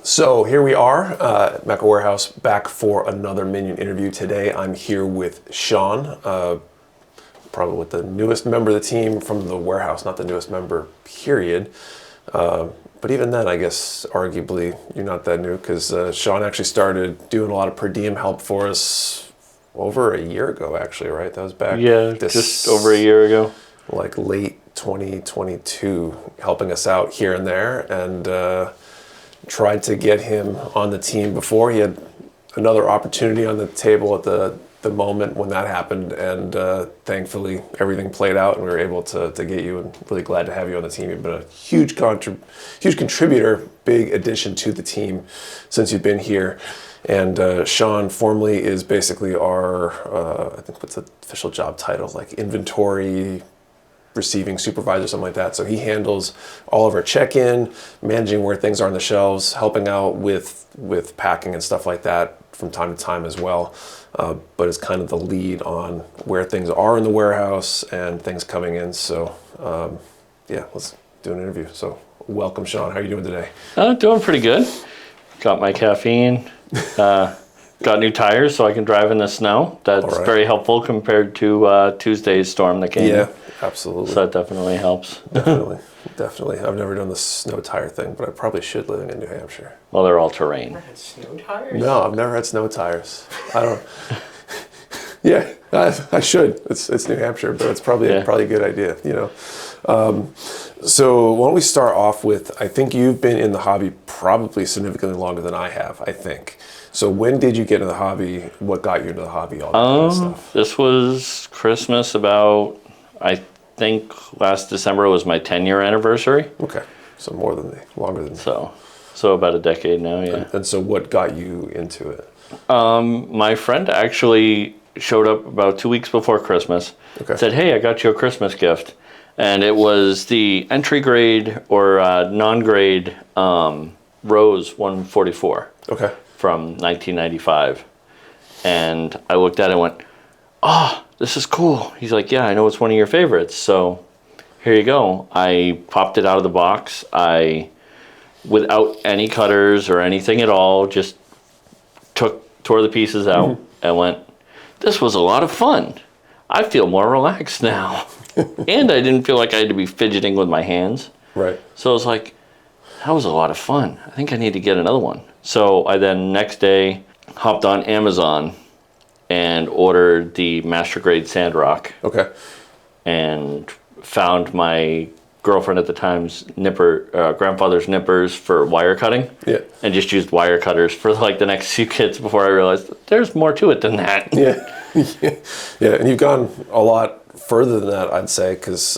So here we are, Mecha Warehouse, back for another Minion interview. Today I'm here with Sean, probably with the newest member of the team from the warehouse, not the newest member, period. But even then, I guess, arguably, you're not that new, because Sean actually started doing a lot of per diem help for us over a year ago, actually, right? That was back... Yeah, just over a year ago. Like late 2022, helping us out here and there, and... tried to get him on the team before. He had another opportunity on the table at the moment when that happened, and thankfully everything played out and we were able to get you, and really glad to have you on the team. You've been a huge contributor, big addition to the team since you've been here. And Sean formally is basically our, I think what's the official job title, like inventory receiving supervisor, something like that. So he handles all of our check-in, managing where things are on the shelves, helping out with packing and stuff like that from time to time as well. But is kind of the lead on where things are in the warehouse and things coming in. So yeah, let's do an interview. So welcome, Sean. How are you doing today? Doing pretty good. Got my caffeine. Got new tires so I can drive in the snow. That's very helpful compared to Tuesday's storm that came. Yeah, absolutely. So that definitely helps. Definitely. I've never done the snow tire thing, but I probably should, living in New Hampshire. Well, they're all terrain. Never had snow tires? No, I've never had snow tires. I don't. Yeah, I should. It's New Hampshire, but it's probably a good idea, you know. So why don't we start off with, I think you've been in the hobby probably significantly longer than I have, I think. So when did you get into the hobby? What got you into the hobby? All that kind of stuff. This was Christmas about, I think last December was my 10-year anniversary. Okay, so longer than so about a decade now, yeah. And so what got you into it? My friend actually showed up about 2 weeks before Christmas. Okay. Said, "Hey, I got you a Christmas gift," and it was the entry grade or non-grade Rose 144. Okay. From 1995, and I looked at it and went, "Oh, this is cool." He's like, "Yeah, I know it's one of your favorites, so here you go." I popped it out of the box. Without any cutters or anything at all, just tore the pieces out and went, "This was a lot of fun. I feel more relaxed now." And I didn't feel like I had to be fidgeting with my hands. Right. So I was like, that was a lot of fun. I think I need to get another one. So I then next day hopped on Amazon and ordered the Master Grade Sandrock. Okay. And found my girlfriend at the time's grandfather's nippers for wire cutting. Yeah. And just used wire cutters for like the next few kits before I realized there's more to it than that. Yeah. Yeah. And you've gone a lot further than that, I'd say, because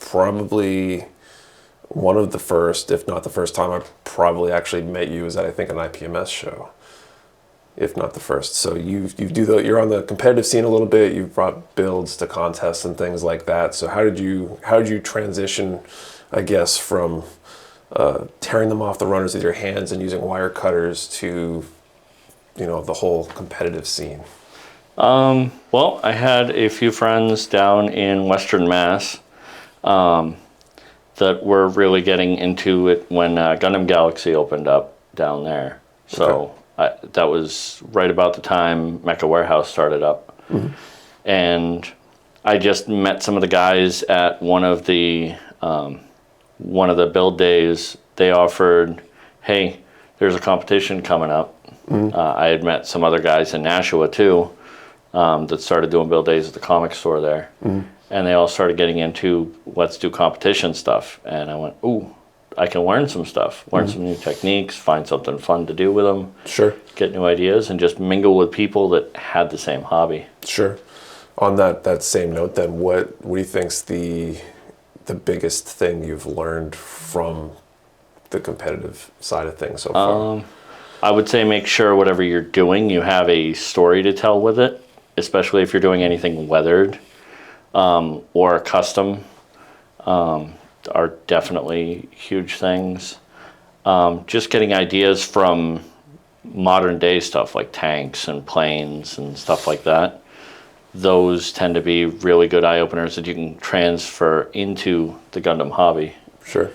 probably one of the first, if not the first time I probably actually met you was at, I think, an IPMS show, if not the first. So you're on the competitive scene a little bit. You've brought builds to contests and things like that. So how did you transition, I guess, from tearing them off the runners with your hands and using wire cutters to, you know, the whole competitive scene? Well, I had a few friends down in Western Mass that were really getting into it when Gundam Galaxy opened up down there. So that was right about the time Mecha Warehouse started up. Mm-hmm. And I just met some of the guys at one of the build days. They offered, "Hey, there's a competition coming up." Mm-hmm. I had met some other guys in Nashua too that started doing build days at the comic store there. Mm-hmm. And they all started getting into, let's do competition stuff. And I went, ooh, I can learn some stuff, learn some new techniques, find something fun to do with them. Sure. Get new ideas and just mingle with people that had the same hobby. Sure. On that same note then, what do you think's the biggest thing you've learned from the competitive side of things so far? I would say make sure whatever you're doing, you have a story to tell with it, especially if you're doing anything weathered. Or custom are definitely huge things. Just getting ideas from modern day stuff like tanks and planes and stuff like that. Those tend to be really good eye openers that you can transfer into the Gundam hobby. Sure.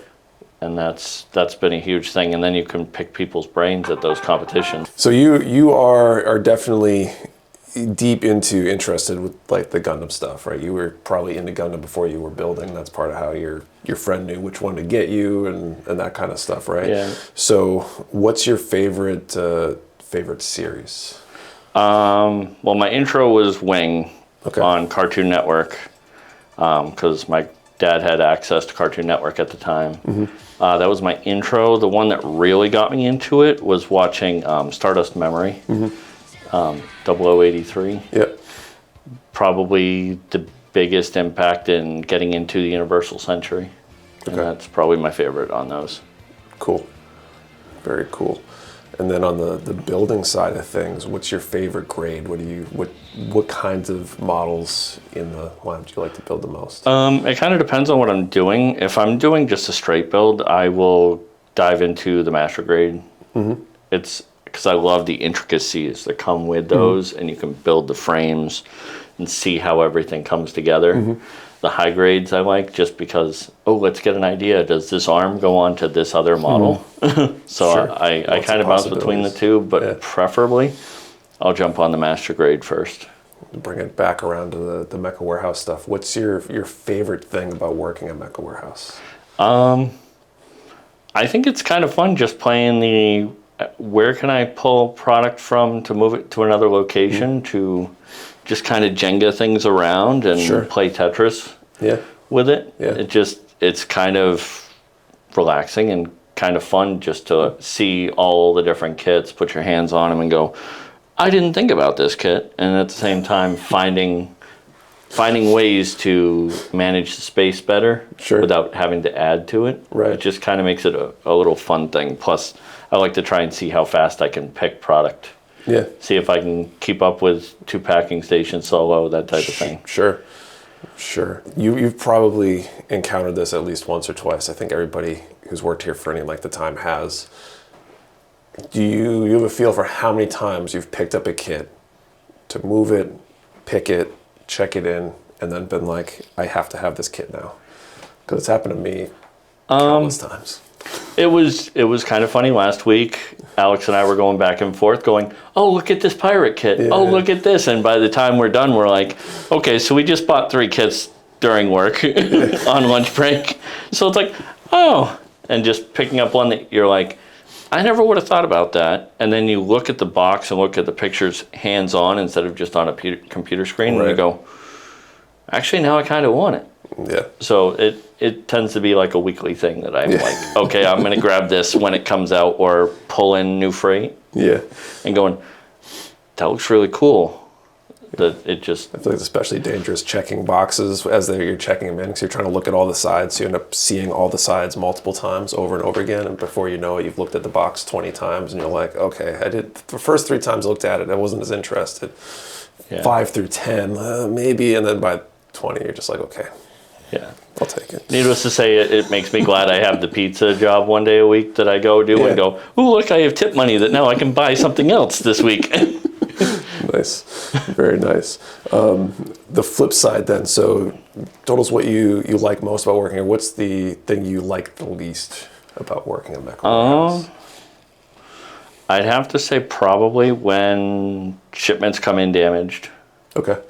and that's been a huge thing. And then you can pick people's brains at those competitions. So you are definitely interested with like the Gundam stuff, right? You were probably into Gundam before you were building. That's part of how your friend knew which one to get you and that kind of stuff, right? Yeah. So what's your favorite series? Well, my intro was Wing Okay. on Cartoon Network, because my dad had access to Cartoon Network at the time. That was my intro. The one that really got me into it was watching Stardust Memory, 0083. Yep. Probably the biggest impact in getting into the Universal Century. And Okay. that's probably my favorite on those. Cool. Very cool. And then on the building side of things, what's your favorite grade? What kinds of models in the line do you like to build the most? It kind of depends on what I'm doing. If I'm doing just a straight build, I will dive into the master grade. It's because I love the intricacies that come with those, and you can build the frames and see how everything comes together. The high grades I like just because, let's get an idea. Does this arm go on to this other model? So Sure. I kind of bounce between the two, but preferably I'll jump on the master grade first. Bring it back around to the Mecha Warehouse stuff. What's your favorite thing about working at Mecha Warehouse? I think it's kind of fun just playing where can I pull product from to move it to another location, to just kind of Jenga things around and play Tetris with it. Yeah. It's kind of relaxing and kind of fun just to see all the different kits, put your hands on them and go, I didn't think about this kit. And at the same time, finding ways to manage the space better without having to add to it. Right. It just kind of makes it a little fun thing. Plus, I like to try and see how fast I can pick product. Yeah. See if I can keep up with 2 packing stations solo, that type of thing. Sure. You've probably encountered this at least once or twice. I think everybody who's worked here for any length of time has. Do you have a feel for how many times you've picked up a kit to move it, pick it, check it in, and then been like, I have to have this kit now? Because it's happened to me countless times. It was kind of funny last week. Alex and I were going back and forth going, oh, look at this pirate kit. Yeah. Oh, look at this. And by the time we're done, we're like, okay, so we just bought 3 kits during work on lunch break. So it's like, oh, and just picking up one that you're like, I never would have thought about that. And then you look at the box and look at the pictures hands-on instead of just on a computer screen, and you go, actually, now I kind of want it. Yeah. So it tends to be like a weekly thing that I'm like, okay, I'm going to grab this when it comes out or pull in new freight. Yeah. And going, that looks really cool. That it just... I feel like it's especially dangerous checking boxes as you're checking them in, because you're trying to look at all the sides. So you end up seeing all the sides multiple times over and over again. And before you know it, you've looked at the box 20 times and you're like, okay, I did the first 3 times I looked at it, I wasn't as interested. 5 through 10, maybe. And then by 20, you're just like, okay. Yeah. I'll take it. Needless to say, it makes me glad I have the pizza job one day a week that I go do and go, ooh, look, I have tip money that now I can buy something else this week. Nice. Very nice. The flip side then, so total's what you like most about working here. What's the thing you like the least about working at Mecha Warehouse? I'd have to say probably when shipments come in damaged. Okay.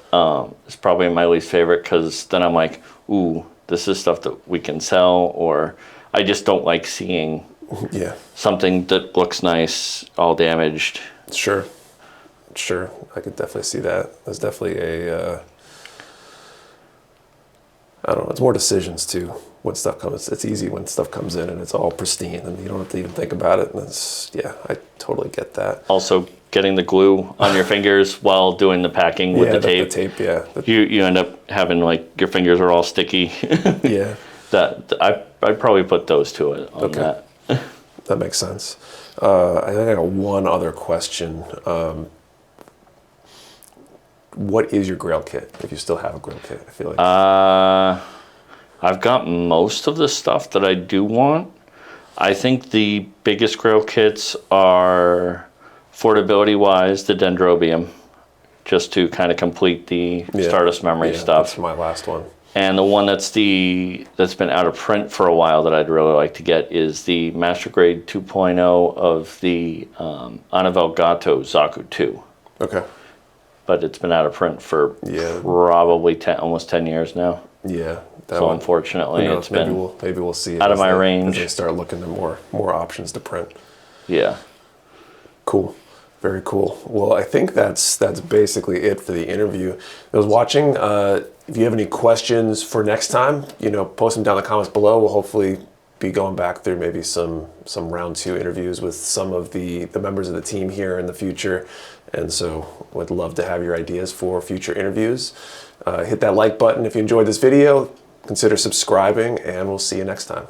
It's probably my least favorite, because then I'm like, ooh, this is stuff that we can sell, or I just don't like seeing something that looks nice all damaged. Sure. I could definitely see that. There's definitely I don't know, it's more decisions too. When stuff comes, it's easy when stuff comes in and it's all pristine and you don't have to even think about it. And I totally get that. Also, getting the glue on your fingers while doing the packing with the tape. The tape, You end up having like your fingers are all sticky. Yeah. I'd probably put those two on that. That makes sense. I think I got one other question. What is your Grail kit, if you still have a Grail kit? I feel like I've got most of the stuff that I do want. I think the biggest Grail kits are, affordability-wise, the Dendrobium, just to kind of complete the Stardust Memory stuff. That's my last one. And the one that's been out of print for a while that I'd really like to get is the Master Grade 2.0 of the Anavel Gato Zaku 2. Okay. But it's been out of print for probably almost 10 years now. Yeah. So unfortunately, it's maybe been maybe we'll see it out of my as range. they start looking at more options to print. Yeah. Cool. Very cool. Well, I think that's basically it for the interview. I was watching. If you have any questions for next time, post them down in the comments below. We'll hopefully be going back through maybe some round 2 interviews with some of the members of the team here in the future. And so would love to have your ideas for future interviews. Hit that like button if you enjoyed this video. Consider subscribing, and we'll see you next time.